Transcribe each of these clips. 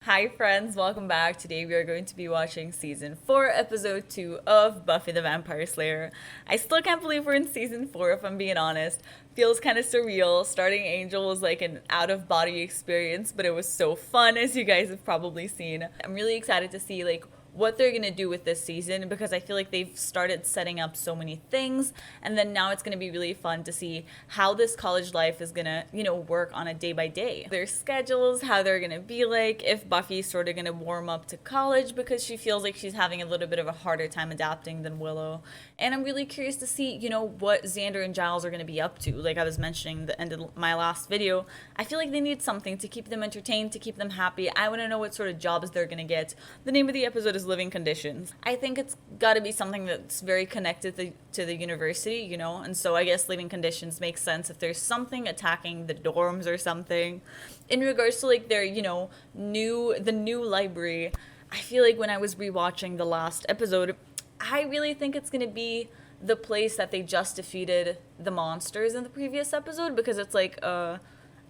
Hi friends, welcome back. Today we are going to be watching season 4, episode 2 of Buffy the Vampire Slayer. I still can't believe we're in season 4 if I'm being honest. Feels kind of surreal. Starting Angel was like an out-of-body experience, but it was so fun, as you guys have probably seen. I'm really excited to see what they're gonna do with this season, because I feel like they've started setting up so many things, and then now it's gonna be really fun to see how this college life is gonna, work on a day by day. Their schedules, how they're gonna be like, if Buffy's sort of gonna warm up to college because she feels like she's having a little bit of a harder time adapting than Willow. And I'm really curious to see, what Xander and Giles are gonna be up to. Like I was mentioning at the end of my last video, I feel like they need something to keep them entertained, to keep them happy. I wanna know what sort of jobs they're gonna get. The name of the episode is Living Conditions. I think it's got to be something that's very connected to the university, and so I guess Living Conditions makes sense if there's something attacking the dorms or something. In regards to their, the new library, I feel like when I was rewatching the last episode, I really think it's going to be the place that they just defeated the monsters in the previous episode, because it's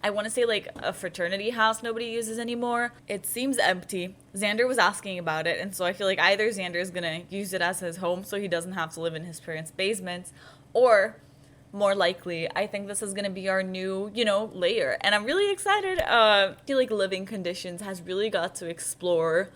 I want to say a fraternity house nobody uses anymore. It seems empty. Xander was asking about it, and so I feel like either Xander is gonna use it as his home so he doesn't have to live in his parents' basement, or more likely, I think this is gonna be our new, layer. And I'm really excited. I feel like Living Conditions has really got to explore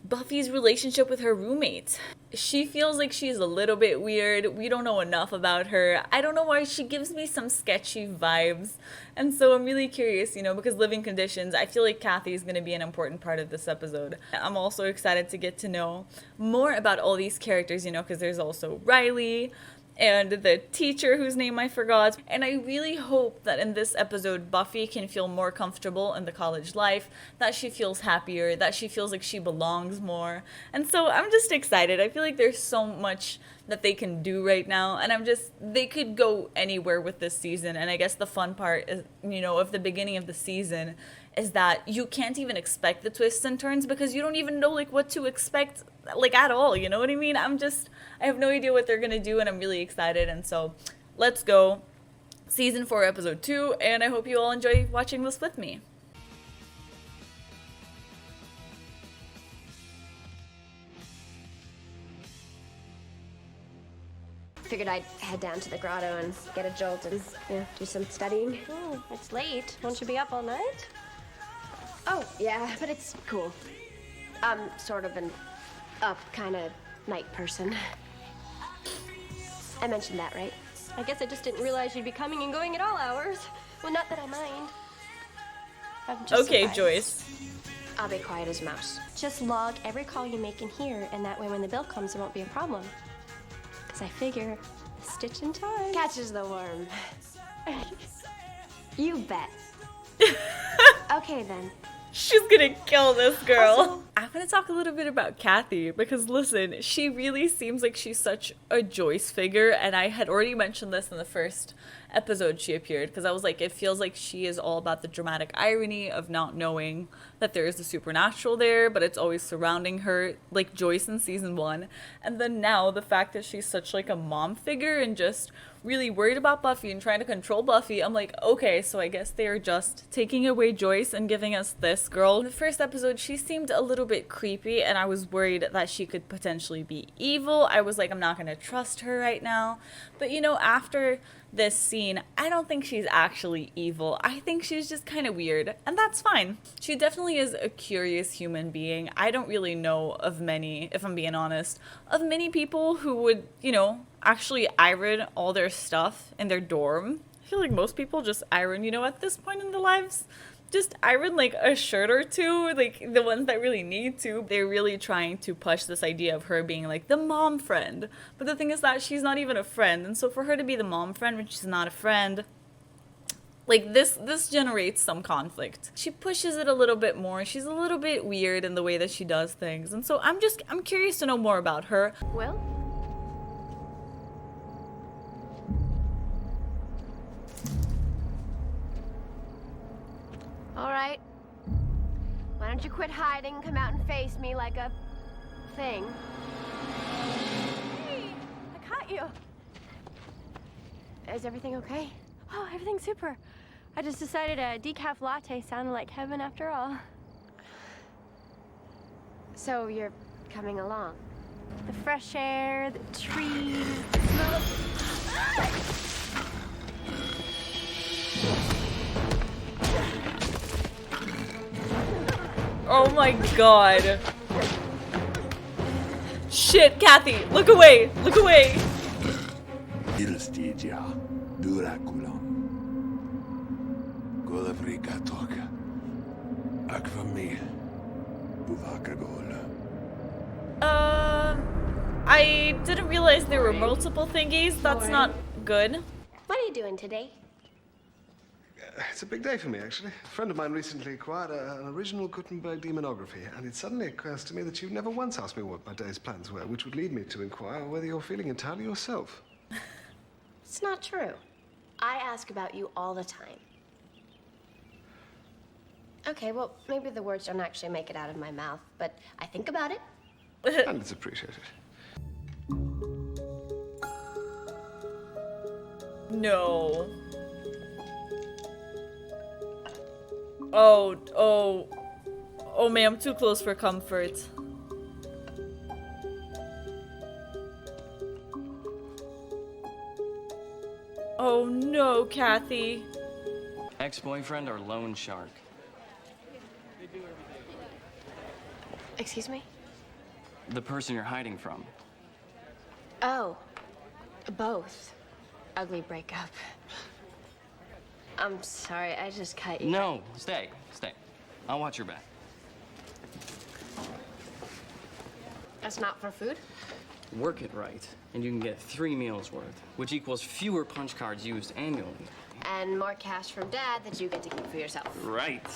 Buffy's relationship with her roommate. She feels like she's a little bit weird. We don't know enough about her. I don't know why she gives me some sketchy vibes. And so I'm really curious, because Living Conditions, I feel like Kathy is going to be an important part of this episode. I'm also excited to get to know more about all these characters, because there's also Riley and the teacher whose name I forgot. And I really hope that in this episode, Buffy can feel more comfortable in the college life, that she feels happier, that she feels like she belongs more. And so I'm just excited. I feel like there's so much that they can do right now, and they could go anywhere with this season. And I guess the fun part is, of the beginning of the season, is that you can't even expect the twists and turns, because you don't even know what to expect at all, you know what I mean? I have no idea what they're gonna do, and I'm really excited. And so let's go season 4 episode 2, and I hope you all enjoy watching this with me. Figured I'd head down to the grotto and get a jolt and, do some studying. Oh, it's late. Won't you be up all night? Oh, yeah, but it's cool. I'm sort of an up kind of night person. I mentioned that, right? I guess I just didn't realize you'd be coming and going at all hours. Well, not that I mind. I'm just Okay, surprised. Joyce. I'll be quiet as a mouse. Just log every call you make in here, and that way when the bill comes, it won't be a problem. Because I figure a stitch in time Catches the worm. You bet. Okay, then. She's gonna kill this girl. Also, I'm gonna talk a little bit about Kathy, because listen, she really seems like she's such a Joyce figure, and I had already mentioned this in the first episode she appeared, because I was like, it feels like she is all about the dramatic irony of not knowing that there is the supernatural there, but it's always surrounding her, like Joyce in season 1. And then now the fact that she's such a mom figure and just really worried about Buffy and trying to control Buffy, I'm like, okay, so I guess they are just taking away Joyce and giving us this girl. In the first episode, she seemed a little bit creepy, and I was worried that she could potentially be evil. I was like, I'm not gonna trust her right now. But after this scene, I don't think she's actually evil. I think she's just kind of weird, and that's fine. She definitely is a curious human being. I don't really know of many, if I'm being honest, of many people who would, actually iron all their stuff in their dorm. I feel like most people just iron, at this point in their lives. Just iron a shirt or two, the ones that really need to. They're really trying to push this idea of her being the mom friend. But the thing is that she's not even a friend. And so for her to be the mom friend when she's not a friend, this generates some conflict. She pushes it a little bit more. She's a little bit weird in the way that she does things. And so I'm curious to know more about her. Will? All right. Why don't you quit hiding and come out and face me like a thing? hey, I caught you. Is everything okay? Oh, everything's super. I just decided a decaf latte sounded like heaven after all. So you're coming along? The fresh air, the trees, the Oh my god. Shit, Kathy, look away, look away. Ilstigia, Duraculum. Golavrika toka. Akvami. Buvakagol. I didn't realize there were multiple thingies. That's not good. What are you doing today? It's a big day for me, actually. A friend of mine recently acquired an original Gutenberg demonography, and it suddenly occurs to me that you've never once asked me what my day's plans were, which would lead me to inquire whether you're feeling entirely yourself. It's not true. I ask about you all the time. Okay, well, maybe the words don't actually make it out of my mouth, but I think about it. And it's appreciated. No. Oh man, I'm too close for comfort. Oh no, Kathy. Ex-boyfriend or loan shark? Excuse me? The person you're hiding from. Oh, both. Ugly breakup. I'm sorry, I just cut you. No, stay. I'll watch your back. That's not for food? Work it right, and you can get 3 meals worth, which equals fewer punch cards used annually. And more cash from Dad that you get to keep for yourself. Right.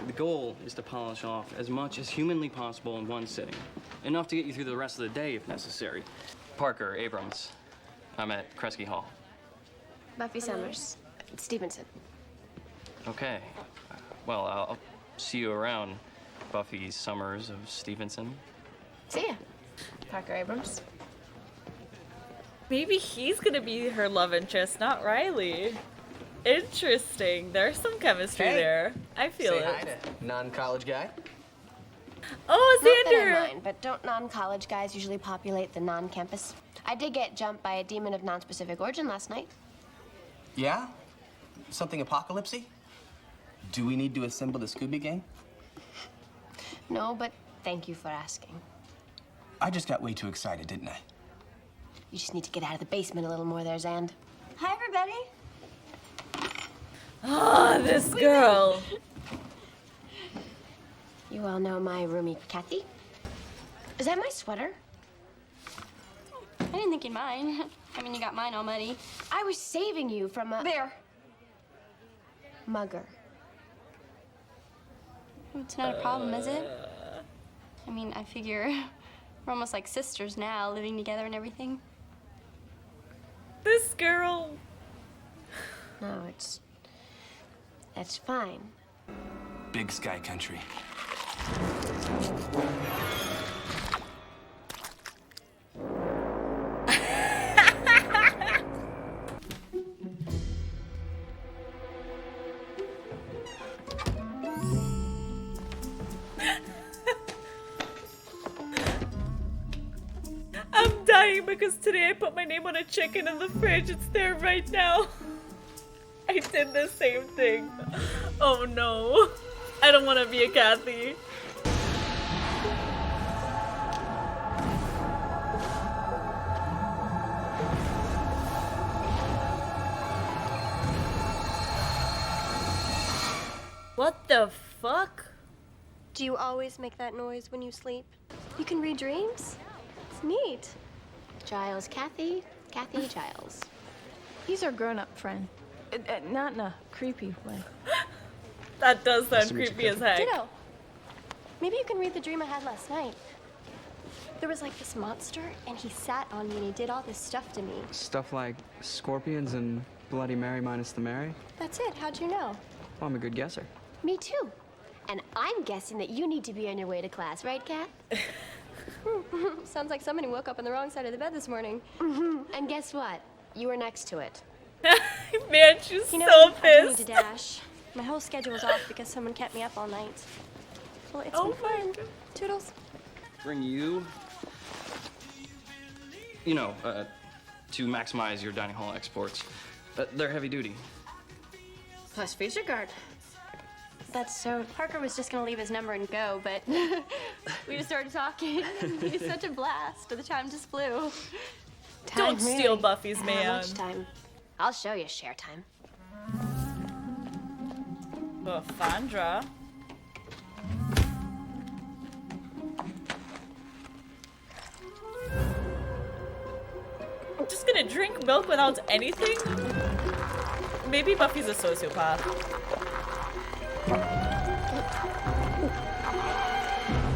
The goal is to polish off as much as humanly possible in one sitting. Enough to get you through the rest of the day if necessary. Parker, Abrams. I'm at Kresge Hall. Buffy Summers. Stevenson. Okay. Well, I'll see you around, Buffy Summers of Stevenson. See ya. Parker Abrams. Maybe he's gonna be her love interest, not Riley. Interesting. There's some chemistry there. I feel Say it. hi to non-college guy. Oh, Not that I Xander! mind, but don't non-college guys usually populate the non-campus? I did get jumped by a demon of non-specific origin last night. Yeah? Something apocalypsy? Do we need to assemble the Scooby Gang? No, but thank you for asking. I just got way too excited, didn't I? You just need to get out of the basement a little more there, Zand. Hi, everybody. Ah, this girl. You all know my roomie, Kathy. Is that my sweater? I didn't think you'd mind. I mean, you got mine all muddy. I was saving you from a There. mugger. It's not a problem, is it? I mean, I figure we're almost like sisters now, living together and everything. This girl. No, that's fine. Big sky country. I'm dying because today I put my name on a chicken in the fridge. It's there right now. I did the same thing. Oh no. I don't want to be a Kathy. What the fuck? Do you always make that noise when you sleep? You can read dreams? It's neat. Giles, Kathy, Giles. He's our grown-up friend. Not in a creepy way. That does sound to meet you, creepy as heck. Ditto. Maybe you can read the dream I had last night. There was like this monster, and he sat on me and he did all this stuff to me. Stuff like scorpions and Bloody Mary minus the Mary? That's it. How'd you know? Well, I'm a good guesser. Me too. And I'm guessing that you need to be on your way to class, right, Kat? Sounds like somebody woke up on the wrong side of the bed this morning. And guess what? You were next to it. Man, she's You know, so I do need to pissed. dash. My whole schedule's off because someone kept me up all night. Well, it's Oh been my fun. God. Toodles. bring you, to maximize your dining hall exports. They're heavy duty. Plus face guard. That's so. Parker was just gonna leave his number and go, but we just started talking. He's such a blast. The time just flew. Don't steal Buffy's How man. much time? I'll show you share time. Buffandra. Just gonna drink milk without anything? Maybe Buffy's a sociopath.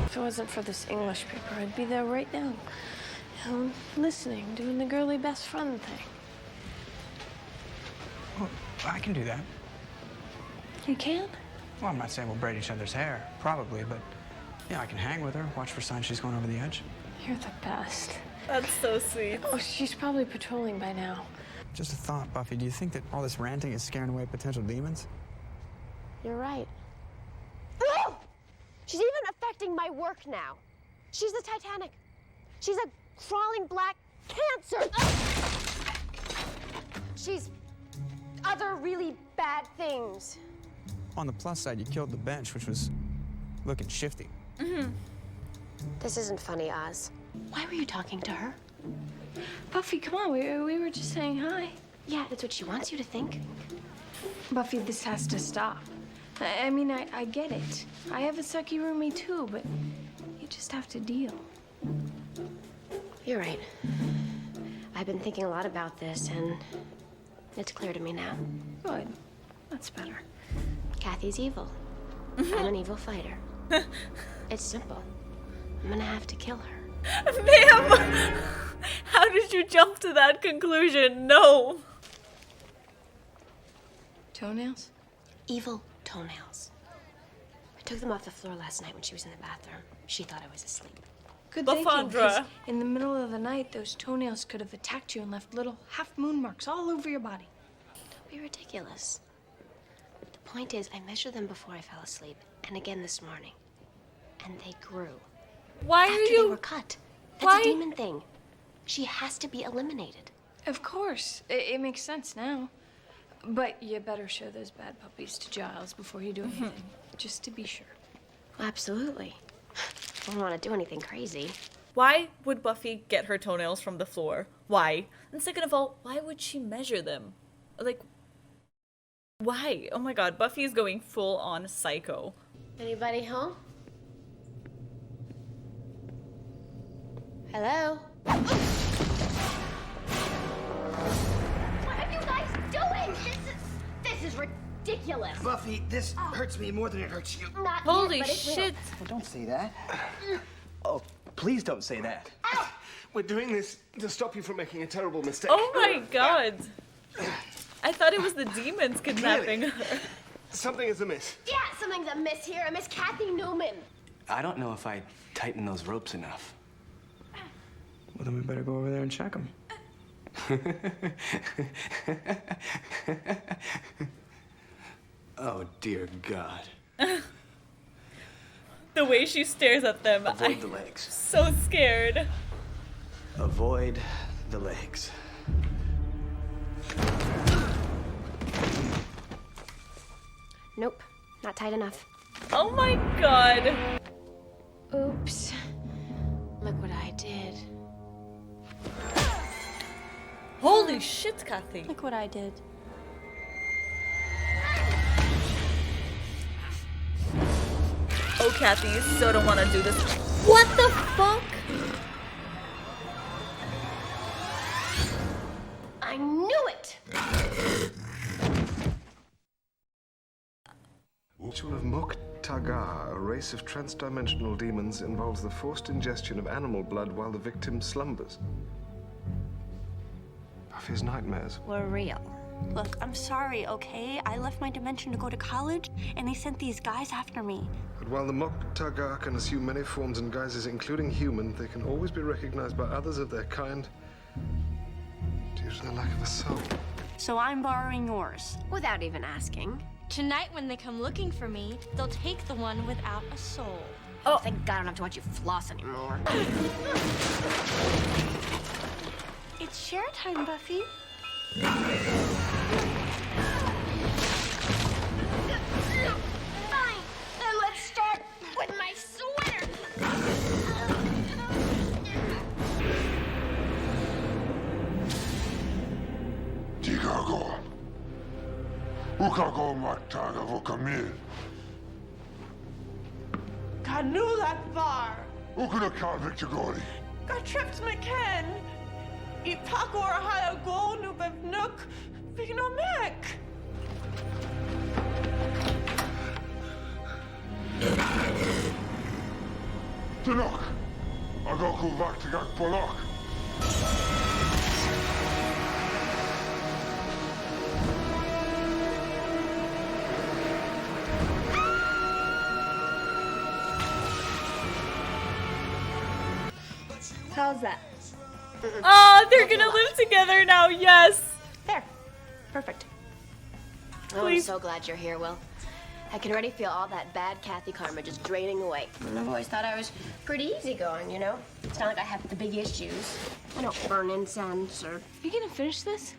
If it wasn't for this English paper, I'd be there right now. Listening, doing the girly best friend thing. Well, I can do that. You can? Well, I'm not saying we'll braid each other's hair, probably, but yeah, I can hang with her, watch for signs she's going over the edge. You're the best. That's so sweet. Oh, she's probably patrolling by now. Just a thought, Buffy. Do you think that all this ranting is scaring away potential demons? You're right. Oh! She's even affecting my work now. She's the Titanic. She's a crawling black cancer. Oh! She's other really bad things. On the plus side, you killed the bench, which was looking shifty. This isn't funny, Oz. Why were you talking to her? Buffy, come on, we were just saying hi. Yeah, that's what she wants you to think. Buffy, this has to stop. I mean, I get it. I have a sucky roommate too, but you just have to deal. You're right. I've been thinking a lot about this, and it's clear to me now. Good. That's better. Kathy's evil. I'm an evil fighter. It's simple. I'm gonna have to kill her. Ma'am! How did you jump to that conclusion? No. Toenails? Evil toenails. I took them off the floor last night when she was in the bathroom. She thought I was asleep. Good thinking, 'cause Buffandra. in the middle of the night, those toenails could have attacked you and left little half-moon marks all over your body. Don't be ridiculous. The point is, I measured them before I fell asleep, and again this morning. And they grew. Why After are they you... were cut. That's Why? a demon thing. She has to be eliminated. Of course. It makes sense now. But you better show those bad puppies to Giles before you do anything, just to be sure. Absolutely. I don't want to do anything crazy. Why would Buffy get her toenails from the floor? Why? And second of all, why would she measure them? Like, why? Oh my god, Buffy is going full on psycho. Anybody home? Hello? What are you guys doing? This is ridiculous. Buffy, this hurts me more than it hurts you. Not Holy yet, but it will. shit. Well, don't say that. Oh, please don't say that. We're doing this to stop you from making a terrible mistake. Oh my god. I thought it was the demons kidnapping her. Something is amiss. Yeah, something's amiss here. I miss Kathy Newman. I don't know if I tighten those ropes enough. Well, then we better go over there and check them. Oh, dear God. The way she stares at them, Avoid the legs. so scared. Avoid the legs. Nope, not tight enough. Oh my god. Oops. Look what I did. Holy shit, Kathy. Look what I did. Oh, Kathy, you so don't want to do this. What the fuck? I knew it! Ritual of Mok Tagar, a race of transdimensional demons, involves the forced ingestion of animal blood while the victim slumbers. Buffy's nightmares. Were real. Look, I'm sorry, okay? I left my dimension to go to college, and they sent these guys after me. But while the Mok Tagar can assume many forms and guises, including human, they can always be recognized by others of their kind due to their lack of a soul. So I'm borrowing yours. Without even asking. Tonight, when they come looking for me, they'll take the one without a soul. Oh, thank God I don't have to watch you floss anymore. It's share time, Buffy. Fine, then let's start with my sweater. Chicago. Ukago Mataga Vokamil. Kanu that bar. Ukuna Victor Gori. Got tripped McKen. Ipako or Ohio go nu bevnuk. Vigno Mac. Tunok. Agoku Vaktagak Polok. How's that? Oh, they're gonna live together now, yes! There. Perfect. Oh, I'm so glad you're here, Will. I can already feel all that bad Kathy karma just draining away. And I've always thought I was pretty easygoing, you know? It's not like I have the big issues. I don't burn incense or... You gonna finish this?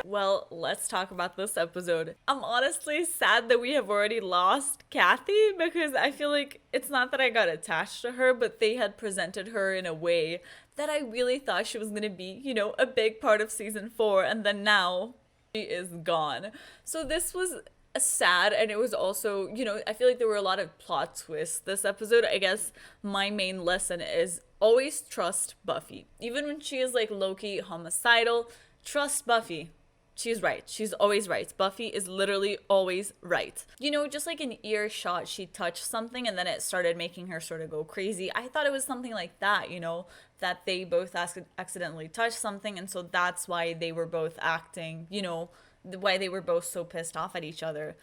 Well, let's talk about this episode. I'm honestly sad that we have already lost Kathy because I feel like it's not that I got attached to her, but they had presented her in a way that I really thought she was going to be, you know, a big part of season 4, and then now she is gone. So this was sad, and it was also, you know, I feel like there were a lot of plot twists this episode. I guess my main lesson is always trust Buffy. Even when she is like low-key homicidal, trust Buffy. She's right. She's always right. Buffy is literally always right. You know, just like an earshot, she touched something and then it started making her sort of go crazy. I thought it was something like that, you know, that they both accidentally touched something, and so that's why they were both acting, you know, why they were both so pissed off at each other.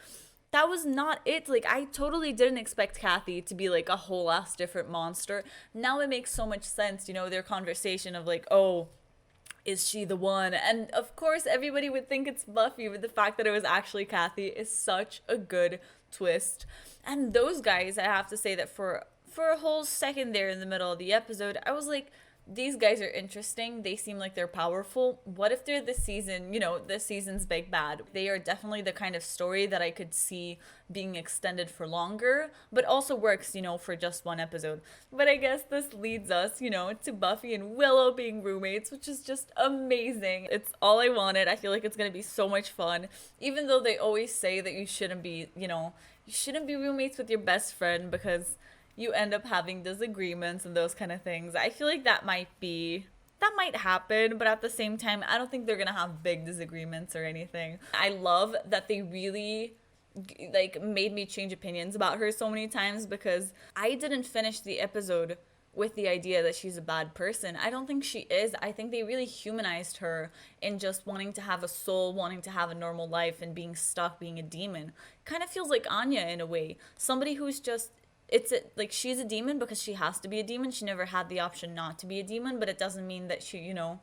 That was not it. Like, I totally didn't expect Kathy to be like a whole ass different monster. Now it makes so much sense, you know, their conversation of like, oh, is she the one? And of course everybody would think it's Buffy, but the fact that it was actually Kathy is such a good twist. And those guys, I have to say that for a whole second there in the middle of the episode, I was like, these guys are interesting. They seem like they're powerful. What if they're this season, you know, this season's big bad? They are definitely the kind of story that I could see being extended for longer, but also works, you know, for just one episode. But I guess this leads us, you know, to Buffy and Willow being roommates, which is just amazing. It's all I wanted. I feel like it's going to be so much fun, even though they always say that you shouldn't be, you know, you shouldn't be roommates with your best friend because you end up having disagreements and those kind of things. I feel like that might happen, but at the same time, I don't think they're gonna have big disagreements or anything. I love that they really like made me change opinions about her so many times, because I didn't finish the episode with the idea that she's a bad person. I don't think she is. I think they really humanized her in just wanting to have a soul, wanting to have a normal life, and being stuck being a demon. Kind of feels like Anya in a way. Somebody who's just, like she's a demon because she has to be a demon. She never had the option not to be a demon, but it doesn't mean that she, you know,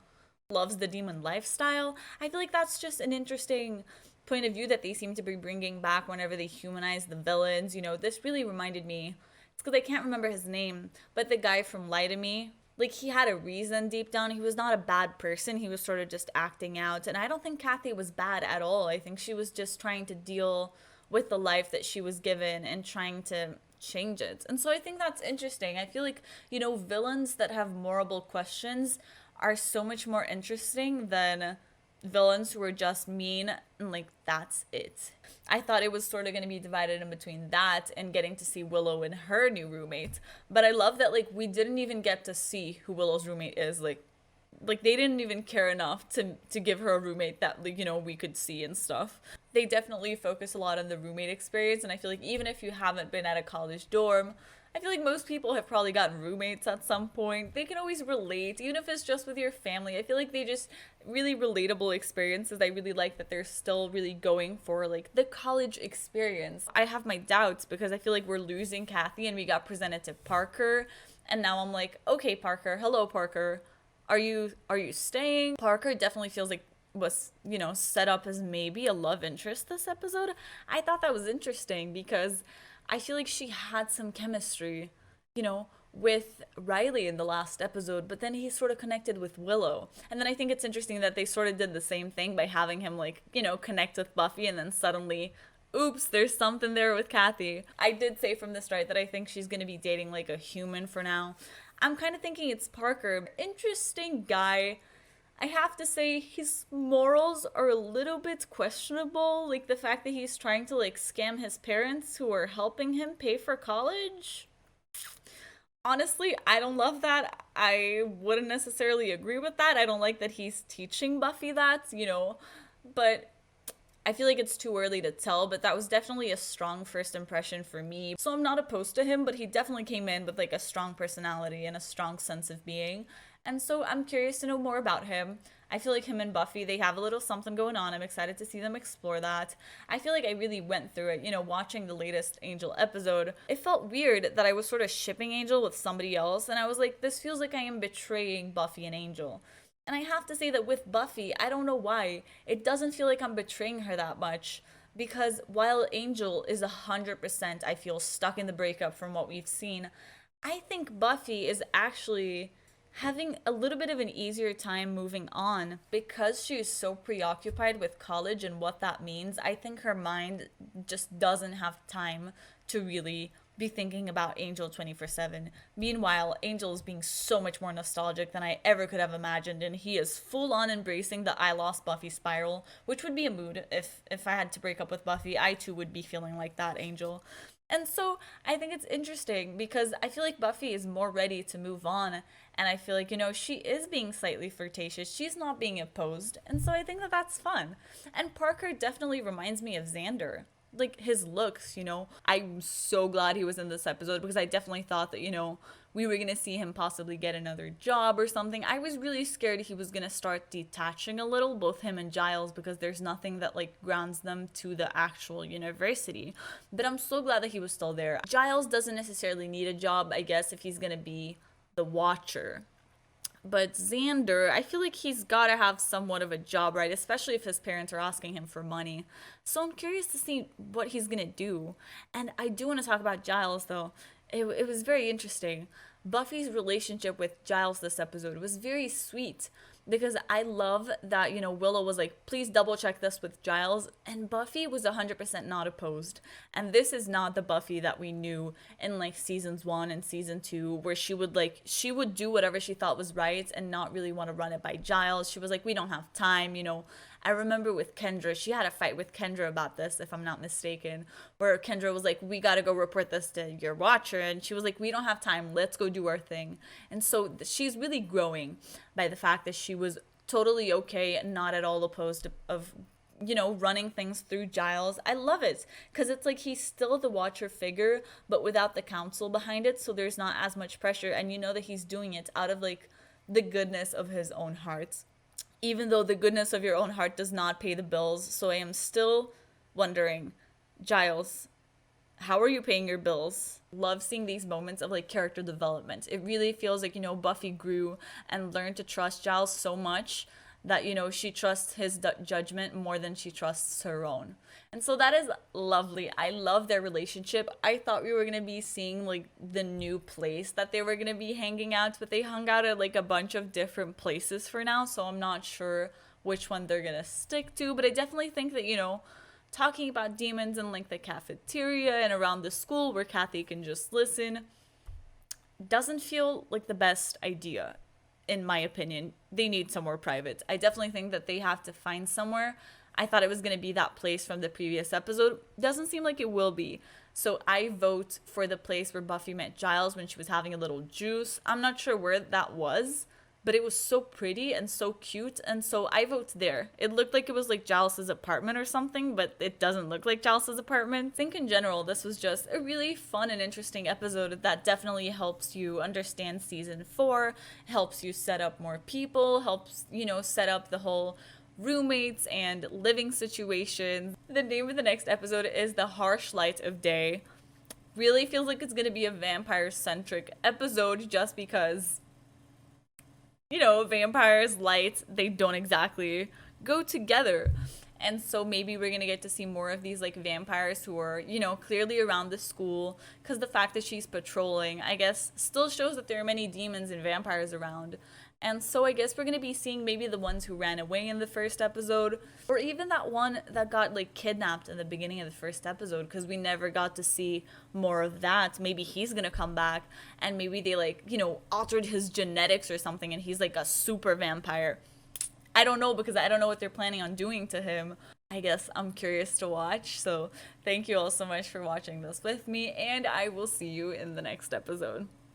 loves the demon lifestyle. I feel like that's just an interesting point of view that they seem to be bringing back whenever they humanize the villains. You know, this really reminded me, it's because I can't remember his name, but the guy from Lie to Me, like he had a reason deep down. He was not a bad person. He was sort of just acting out. And I don't think Kathy was bad at all. I think she was just trying to deal with the life that she was given and trying to change it. And so I think that's interesting. I feel like, you know, villains that have morable questions are so much more interesting than villains who are just mean and like that's it. I thought it was sort of going to be divided in between that and getting to see Willow and her new roommate. But I love that like we didn't even get to see who Willow's roommate is. Like they didn't even care enough to give her a roommate that, like, you know, we could see and stuff. They definitely focus a lot on the roommate experience, and I feel like even if you haven't been at a college dorm, I feel like most people have probably gotten roommates at some point. They can always relate, even if it's just with your family. I feel like they just really relatable experiences. I really like that they're still really going for like the college experience. I have my doubts because I feel like we're losing Kathy and we got presented to Parker, and now I'm like, okay, Parker, hello Parker. Are you staying? Parker definitely feels like was, set up as maybe a love interest this episode. I thought that was interesting because I feel like she had some chemistry, with Riley in the last episode, but then he sort of connected with Willow. And then I think it's interesting that they sort of did the same thing by having him, like, connect with Buffy, and then suddenly, oops, there's something there with Kathy. I did say from the start that I think she's going to be dating, like, a human for now. I'm kind of thinking it's Parker. Interesting guy. I have to say, his morals are a little bit questionable. Like, the fact that he's trying to, like, scam his parents who are helping him pay for college. Honestly, I don't love that. I wouldn't necessarily agree with that. I don't like that he's teaching Buffy that, but I feel like it's too early to tell, but that was definitely a strong first impression for me. So I'm not opposed to him, but he definitely came in with like a strong personality and a strong sense of being. And so I'm curious to know more about him. I feel like him and Buffy, they have a little something going on. I'm excited to see them explore that. I feel like I really went through it, watching the latest Angel episode. It felt weird that I was sort of shipping Angel with somebody else, and I was like, this feels like I am betraying Buffy and Angel. And I have to say that with Buffy, I don't know why, it doesn't feel like I'm betraying her that much. Because while Angel is 100%, I feel, stuck in the breakup from what we've seen, I think Buffy is actually having a little bit of an easier time moving on because she is so preoccupied with college and what that means. I think her mind just doesn't have time to really be thinking about Angel 24/7. Meanwhile, Angel is being so much more nostalgic than I ever could have imagined, and he is full on embracing the I lost Buffy spiral, which would be a mood if I had to break up with Buffy. I too would be feeling like that, Angel. And so I think it's interesting because I feel like Buffy is more ready to move on. And I feel like, she is being slightly flirtatious. She's not being opposed. And so I think that that's fun. And Parker definitely reminds me of Xander. Like, his looks, I'm so glad he was in this episode because I definitely thought that, we were going to see him possibly get another job or something. I was really scared he was going to start detaching a little, both him and Giles, because there's nothing that, like, grounds them to the actual university. But I'm so glad that he was still there. Giles doesn't necessarily need a job, I guess, if he's going to be the Watcher. But Xander, I feel like he's got to have somewhat of a job, right? Especially if his parents are asking him for money. So I'm curious to see what he's going to do. And I do want to talk about Giles, though. It was very interesting. Buffy's relationship with Giles this episode was very sweet because I love that, Willow was like, please double check this with Giles. And Buffy was 100% not opposed. And this is not the Buffy that we knew in like seasons 1 and season 2, where she would do whatever she thought was right and not really want to run it by Giles. She was like, we don't have time, I remember with Kendra, she had a fight with Kendra about this, if I'm not mistaken, where Kendra was like, we got to go report this to your Watcher. And she was like, we don't have time. Let's go do our thing. And so she's really growing by the fact that she was totally okay and not at all opposed of running things through Giles. I love it because it's like he's still the Watcher figure, but without the council behind it. So there's not as much pressure. And that he's doing it out of like the goodness of his own heart. Even though the goodness of your own heart does not pay the bills. So I am still wondering, Giles, how are you paying your bills? Love seeing these moments of like character development. It really feels like, Buffy grew and learned to trust Giles so much that, she trusts his judgment more than she trusts her own. And so that is lovely. I love their relationship. I thought we were going to be seeing like the new place that they were going to be hanging out, but they hung out at like a bunch of different places for now. So I'm not sure which one they're going to stick to, but I definitely think that, talking about demons in like the cafeteria and around the school where Kathy can just listen doesn't feel like the best idea. In my opinion, they need somewhere private. I definitely think that they have to find somewhere. I thought it was going to be that place from the previous episode. Doesn't seem like it will be. So I vote for the place where Buffy met Giles when she was having a little juice. I'm not sure where that was, but it was so pretty and so cute. And so I vote there. It looked like it was like Giles's apartment or something, but it doesn't look like Giles's apartment. I think in general, this was just a really fun and interesting episode that definitely helps you understand season 4, helps you set up more people, helps, set up the whole roommates and living situations. The name of the next episode is The Harsh Light of Day. Really feels like it's going to be a vampire-centric episode just because vampires light, they don't exactly go together. And so maybe we're gonna get to see more of these like vampires who are, you know, clearly around the school, because the fact that she's patrolling, I guess, still shows that there are many demons and vampires around. And so I guess we're gonna be seeing maybe the ones who ran away in the first episode, or even that one that got like kidnapped in the beginning of the first episode, because we never got to see more of that. Maybe he's gonna come back, and maybe they like, you know, altered his genetics or something, and he's like a super vampire. I don't know, because I don't know what they're planning on doing to him. I guess I'm curious to watch. So thank you all so much for watching this with me, and I will see you in the next episode.